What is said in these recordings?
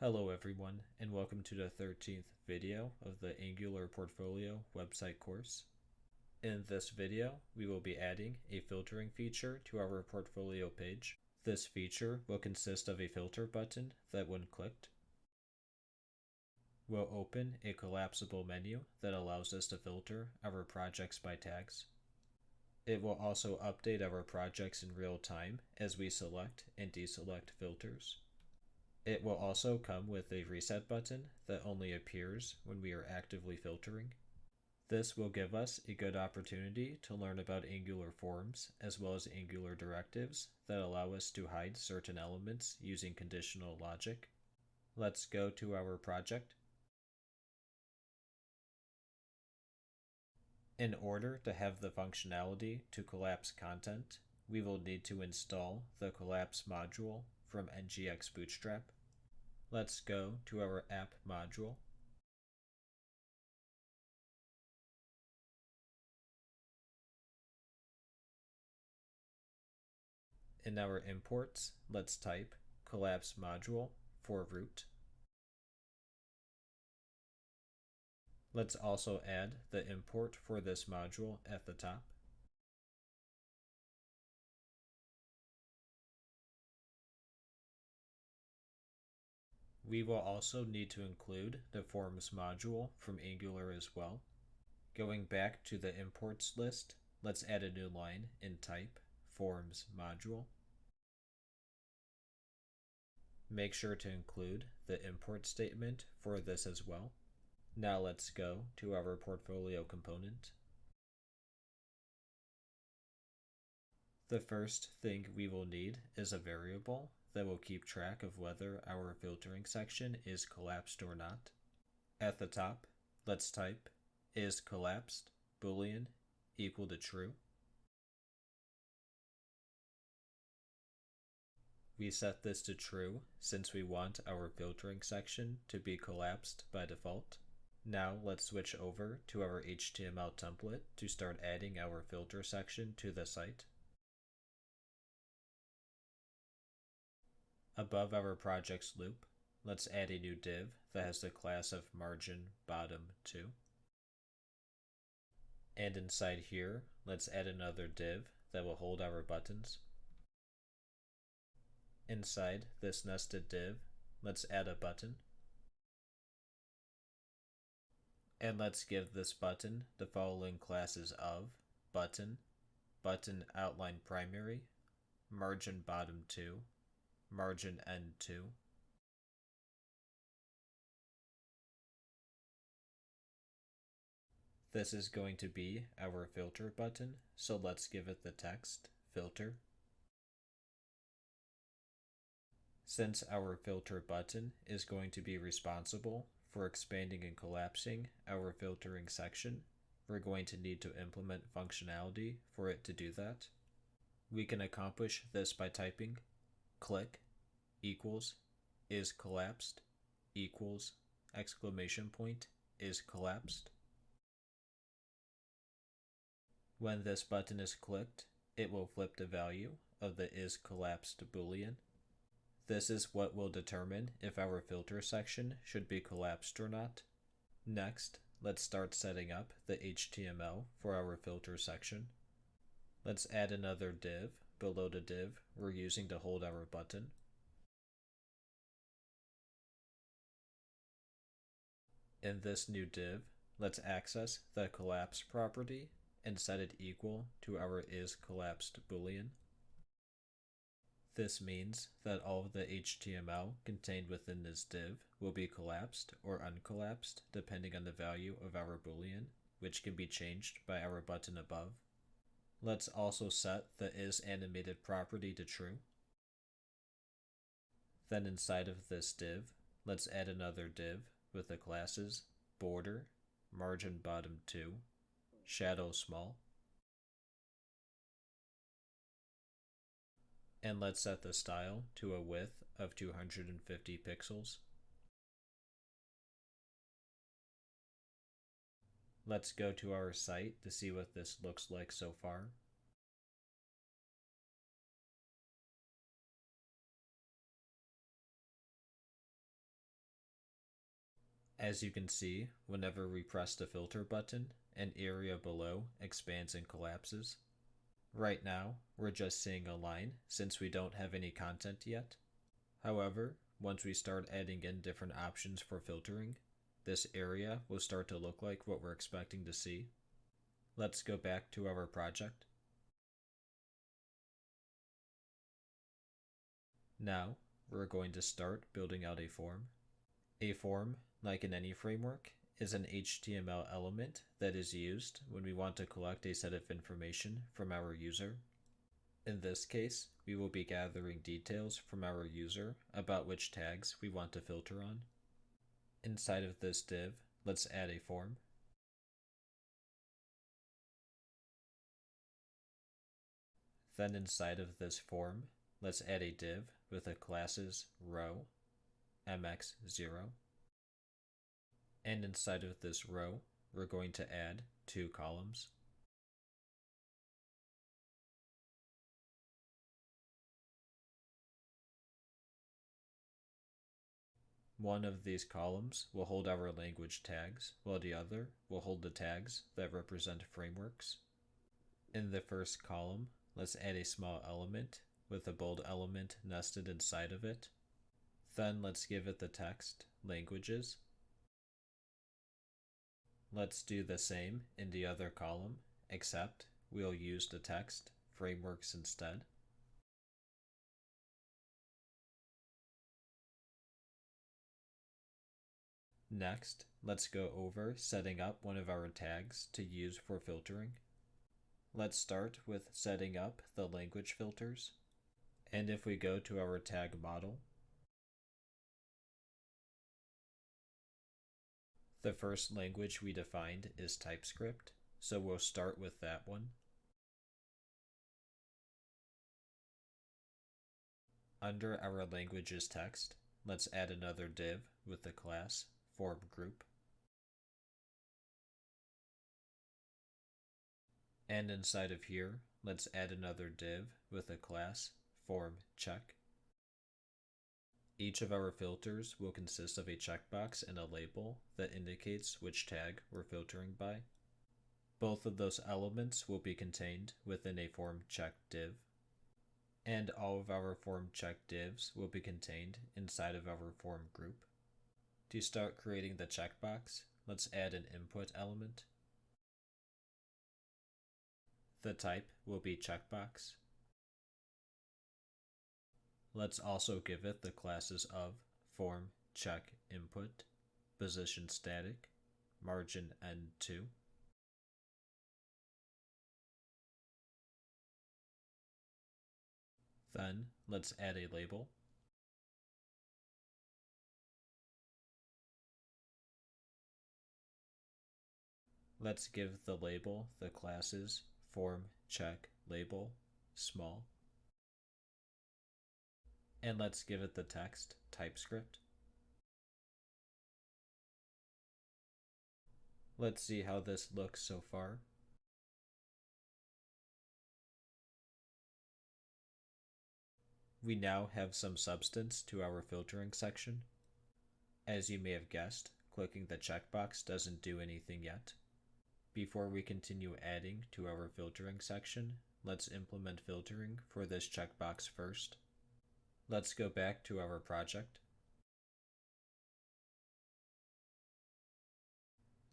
Hello everyone, and welcome to the 13th video of the Angular Portfolio website course. In this video, we will be adding a filtering feature to our portfolio page. This feature will consist of a filter button that, when clicked, will open a collapsible menu that allows us to filter our projects by tags. It will also update our projects in real time as we select and deselect filters. It will also come with a reset button that only appears when we are actively filtering. This will give us a good opportunity to learn about Angular forms as well as Angular directives that allow us to hide certain elements using conditional logic. Let's go to our project. In order to have the functionality to collapse content, we will need to install the collapse module from NGX Bootstrap. Let's go to our app module. In our imports, let's type collapse module for root. Let's also add the import for this module at the top. We will also need to include the forms module from Angular as well. Going back to the imports list, let's add a new line in type forms module. Make sure to include the import statement for this as well. Now let's go to our portfolio component. The first thing we will need is a variable that will keep track of whether our filtering section is collapsed or not. At the top, let's type is collapsed boolean equal to true. We set this to true since we want our filtering section to be collapsed by default. Now let's switch over to our HTML template to start adding our filter section to the site. Above our project's loop, let's add a new div that has the class of margin bottom 2. And inside here, let's add another div that will hold our buttons. Inside this nested div, let's add a button. And let's give this button the following classes of button, button outline primary, margin bottom 2, margin end 2. This is going to be our filter button, so let's give it the text filter. Since our filter button is going to be responsible for expanding and collapsing our filtering section, we're going to need to implement functionality for it to do that. We can accomplish this by typing click equals is collapsed equals exclamation point is collapsed. When this button is clicked, it will flip the value of the is collapsed boolean. This is what will determine if our filter section should be collapsed or not. Next, let's start setting up the HTML for our filter section. Let's add another div below the div we're using to hold our button. In this new div, let's access the collapse property and set it equal to our is collapsed boolean. This means that all of the HTML contained within this div will be collapsed or uncollapsed depending on the value of our boolean, which can be changed by our button above. Let's also set the isAnimated property to true. Then inside of this div, let's add another div with the classes border, margin bottom 2, shadow small. And let's set the style to a width of 250 pixels. Let's go to our site to see what this looks like so far. As you can see, whenever we press the filter button, an area below expands and collapses. Right now, we're just seeing a line since we don't have any content yet. However, once we start adding in different options for filtering, this area will start to look like what we're expecting to see. Let's go back to our project. Now, we're going to start building out a form. A form, like in any framework, is an HTML element that is used when we want to collect a set of information from our user. In this case, we will be gathering details from our user about which tags we want to filter on. Inside of this div, let's add a form. Then inside of this form, let's add a div with a classes row mx0. And inside of this row, we're going to add 2 columns. One of these columns will hold our language tags, while the other will hold the tags that represent frameworks. In the first column, let's add a small element with a bold element nested inside of it. Then let's give it the text languages. Let's do the same in the other column, except we'll use the text frameworks instead. Next, let's go over setting up one of our tags to use for filtering. Let's start with setting up the language filters. And if we go to our tag model, the first language we defined is TypeScript, so we'll start with that one. Under our languages text, let's add another div with the class form group. And inside of here, let's add another div with a class form check. Each of our filters will consist of a checkbox and a label that indicates which tag we're filtering by. Both of those elements will be contained within a form check div. And all of our form check divs will be contained inside of our form group. To start creating the checkbox, let's add an input element. The type will be checkbox. Let's also give it the classes of form check input, position static, margin n2. Then let's add a label. Let's give the label the classes form check label small. And let's give it the text TypeScript. Let's see how this looks so far. We now have some substance to our filtering section. As you may have guessed, clicking the checkbox doesn't do anything yet. Before we continue adding to our filtering section, let's implement filtering for this checkbox first. Let's go back to our project.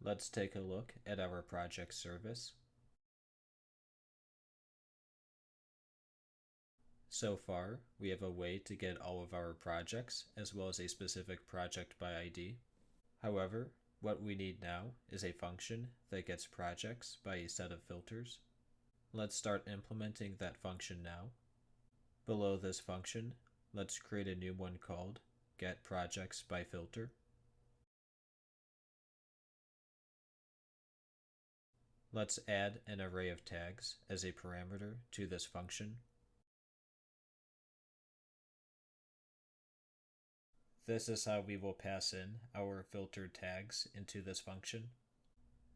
Let's take a look at our project service. So far, we have a way to get all of our projects as well as a specific project by ID. However, what we need now is a function that gets projects by a set of filters. Let's start implementing that function now. Below this function, let's create a new one called getProjectsByFilter. Let's add an array of tags as a parameter to this function. This is how we will pass in our filtered tags into this function.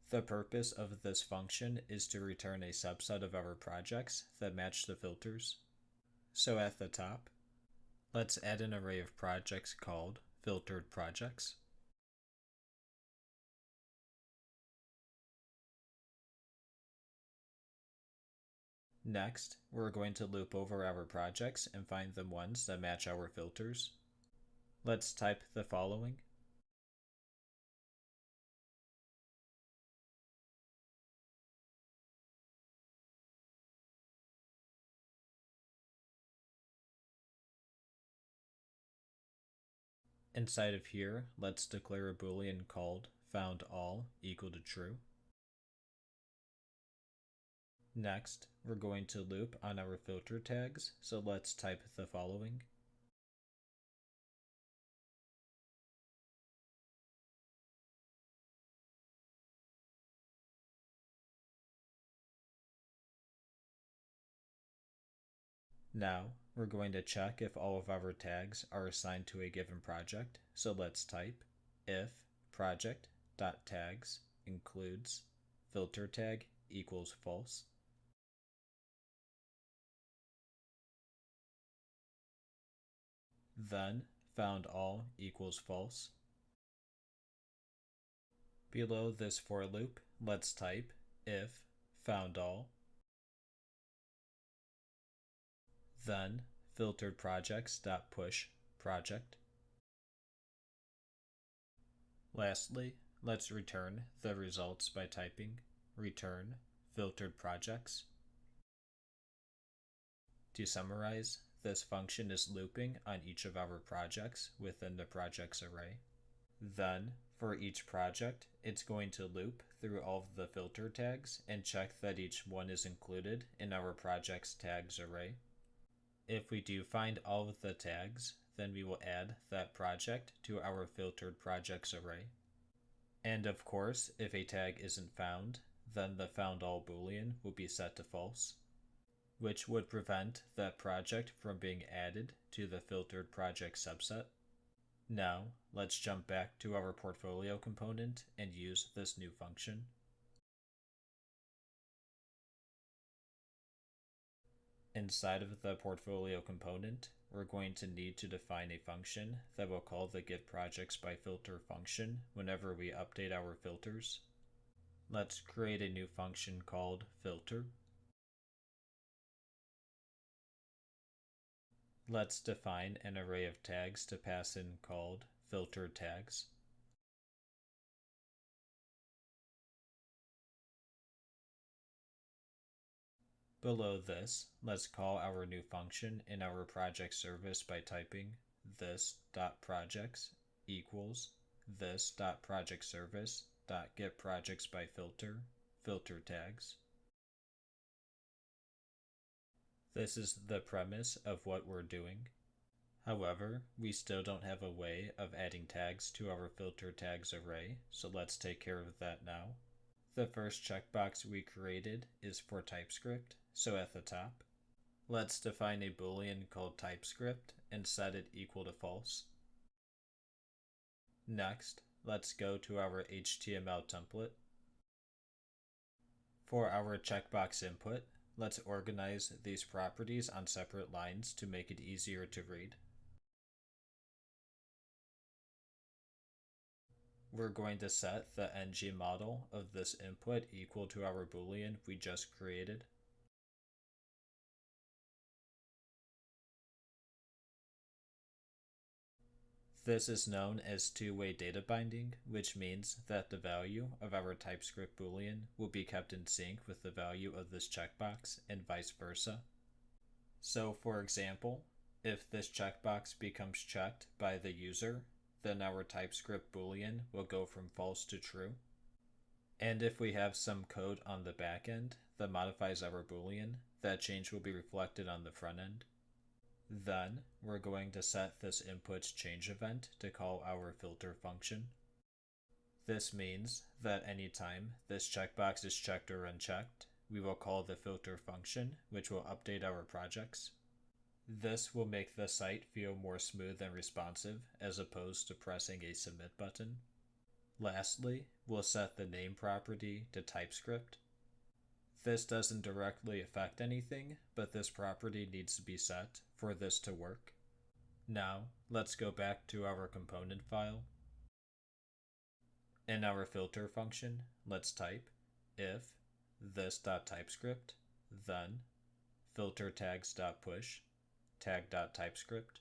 The purpose of this function is to return a subset of our projects that match the filters. So at the top, let's add an array of projects called filtered projects. Next, we're going to loop over our projects and find the ones that match our filters. Let's type the following. Inside of here, let's declare a boolean called foundAll equal to true. Next, we're going to loop on our filter tags, so let's type the following. Now, we're going to check if all of our tags are assigned to a given project, so let's type if project.tags includes filter tag equals false. Then foundAll equals false. Below this for loop, let's type if foundAll, then filtered projects.push project. Lastly, let's return the results by typing return filtered projects. To summarize, this function is looping on each of our projects within the projects array. Then, for each project, it's going to loop through all of the filter tags and check that each one is included in our project's tags array. If we do find all of the tags, then we will add that project to our filtered projects array. And of course, if a tag isn't found, then the foundAll boolean will be set to false, which would prevent that project from being added to the filtered project subset. Now, let's jump back to our portfolio component and use this new function. Inside of the portfolio component, we're going to need to define a function that will call the getProjectsByFilter function whenever we update our filters. Let's create a new function called filter. Let's define an array of tags to pass in called filter tags. Below this, let's call our new function in our project service by typing this.projects equals this.projectService.getProjectsByFilter filter tags. This is the premise of what we're doing. However, we still don't have a way of adding tags to our filter tags array, so let's take care of that now. The first checkbox we created is for TypeScript, so at the top, let's define a boolean called TypeScript and set it equal to false. Next, let's go to our HTML template. For our checkbox input, let's organize these properties on separate lines to make it easier to read. We're going to set the ng model of this input equal to our boolean we just created. This is known as two-way data binding, which means that the value of our TypeScript boolean will be kept in sync with the value of this checkbox and vice versa. So for example, if this checkbox becomes checked by the user, then our TypeScript boolean will go from false to true. And if we have some code on the back end that modifies our boolean, that change will be reflected on the front end. Then we're going to set this input's change event to call our filter function. This means that anytime this checkbox is checked or unchecked, we will call the filter function, which will update our projects. This will make the site feel more smooth and responsive as opposed to pressing a submit button. Lastly, we'll set the name property to TypeScript. This doesn't directly affect anything, but this property needs to be set for this to work. Now, let's go back to our component file. In our filter function, let's type if this.TypeScript, then filter tags.push, tag.typescript.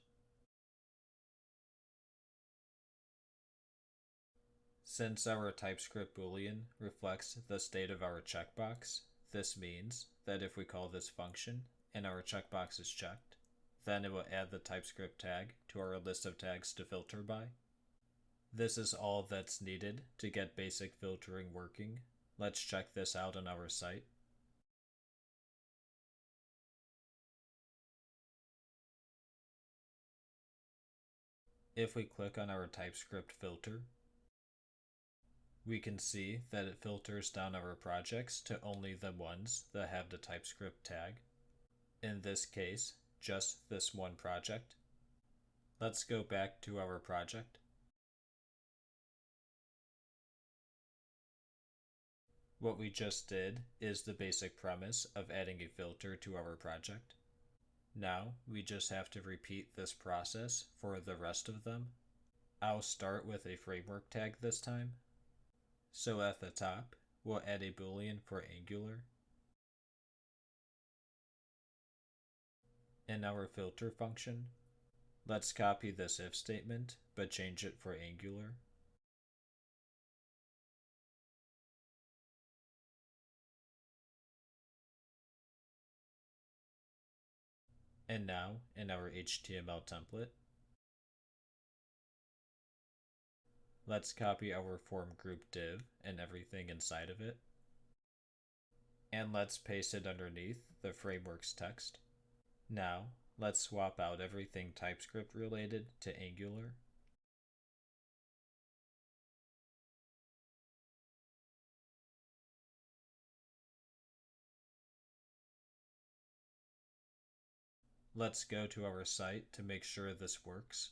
Since our TypeScript boolean reflects the state of our checkbox, this means that if we call this function and our checkbox is checked, then it will add the TypeScript tag to our list of tags to filter by. This is all that's needed to get basic filtering working. Let's check this out on our site. If we click on our TypeScript filter, we can see that it filters down our projects to only the ones that have the TypeScript tag. In this case, just this one project. Let's go back to our project. What we just did is the basic premise of adding a filter to our project. Now we just have to repeat this process for the rest of them. I'll start with a framework tag this time. So at the top, we'll add a boolean for Angular. In our filter function, let's copy this if statement, but change it for Angular. And now, in our HTML template, let's copy our form group div and everything inside of it. And let's paste it underneath the framework's text. Now, let's swap out everything TypeScript related to Angular. Let's go to our site to make sure this works.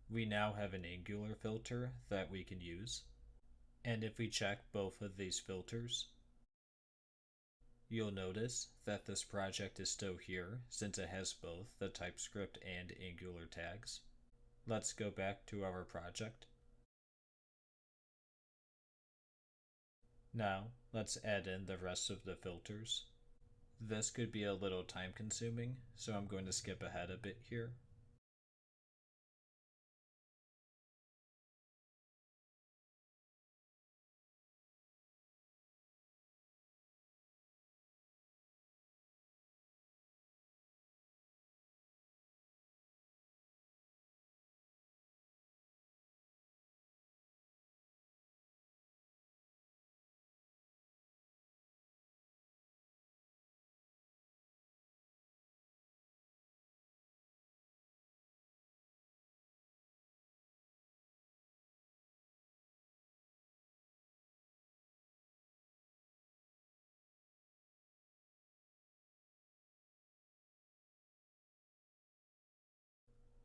We now have an Angular filter that we can use. And if we check both of these filters, you'll notice that this project is still here since it has both the TypeScript and Angular tags. Let's go back to our project. Now, let's add in the rest of the filters. This could be a little time consuming, so I'm going to skip ahead a bit here.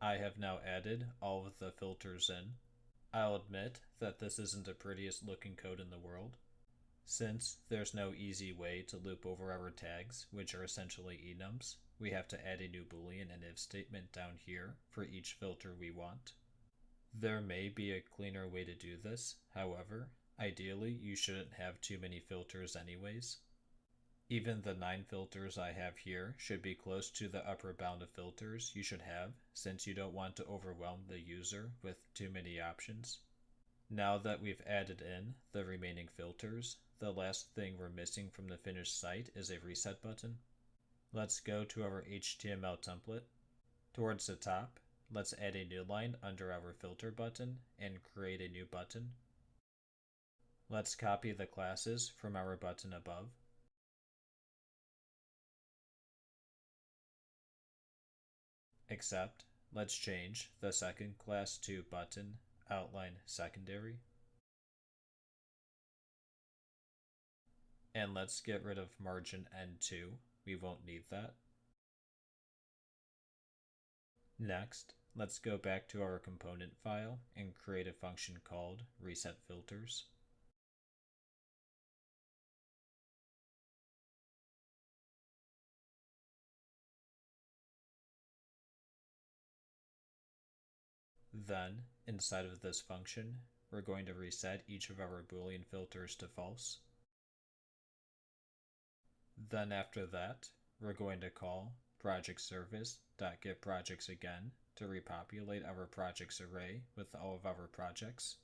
I have now added all of the filters in. I'll admit that this isn't the prettiest looking code in the world. Since there's no easy way to loop over our tags, which are essentially enums, we have to add a new boolean and if statement down here for each filter we want. There may be a cleaner way to do this, however, ideally you shouldn't have too many filters anyways. Even the 9 filters I have here should be close to the upper bound of filters you should have, since you don't want to overwhelm the user with too many options. Now that we've added in the remaining filters, the last thing we're missing from the finished site is a reset button. Let's go to our HTML template. Towards the top, let's add a new line under our filter button and create a new button. Let's copy the classes from our button above. Except, let's change the second class to button outline secondary. And let's get rid of margin N2. We won't need that. Next, let's go back to our component file and create a function called resetFilters. Then, inside of this function, we're going to reset each of our Boolean filters to false. Then after that, we're going to call projectService.getProjects again to repopulate our projects array with all of our projects.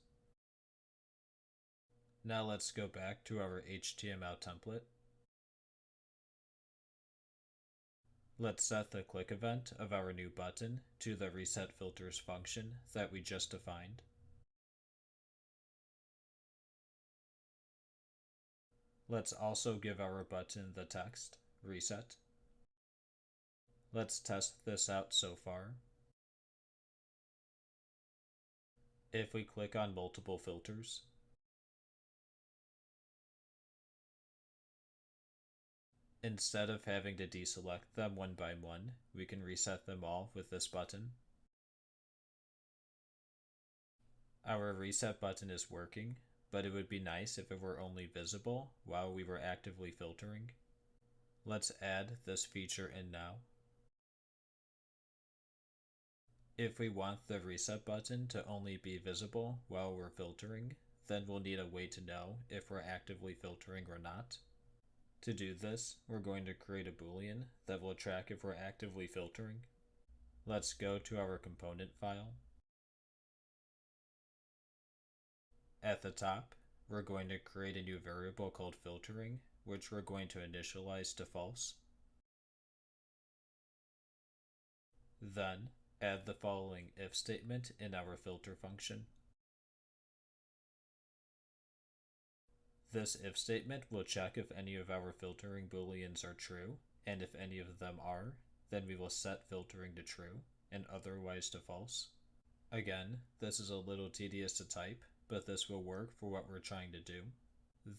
Now let's go back to our HTML template. Let's set the click event of our new button to the resetFilters function that we just defined. Let's also give our button the text reset. Let's test this out so far. If we click on multiple filters, instead of having to deselect them one by one, we can reset them all with this button. Our reset button is working, but it would be nice if it were only visible while we were actively filtering. Let's add this feature in now. If we want the reset button to only be visible while we're filtering, then we'll need a way to know if we're actively filtering or not. To do this, we're going to create a Boolean that will track if we're actively filtering. Let's go to our component file. At the top, we're going to create a new variable called filtering, which we're going to initialize to false. Then, add the following if statement in our filter function. This if statement will check if any of our filtering booleans are true, and if any of them are, then we will set filtering to true, and otherwise to false. Again, this is a little tedious to type, but this will work for what we're trying to do.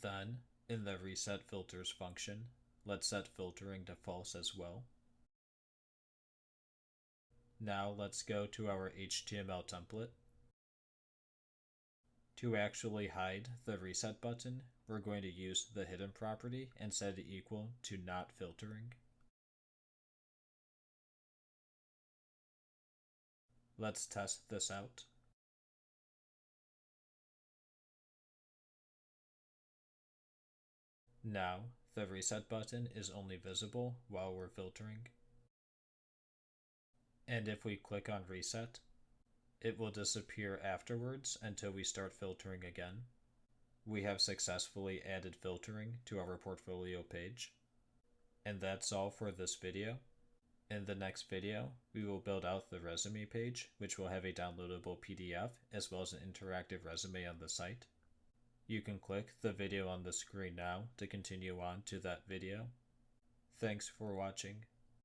Then, in the resetFilters function, let's set filtering to false as well. Now let's go to our HTML template. To actually hide the reset button, we're going to use the hidden property and set it equal to not filtering. Let's test this out. Now, the reset button is only visible while we're filtering. And if we click on reset, it will disappear afterwards until we start filtering again. We have successfully added filtering to our portfolio page. And that's all for this video. In the next video, we will build out the resume page, which will have a downloadable PDF as well as an interactive resume on the site. You can click the video on the screen now to continue on to that video. Thanks for watching.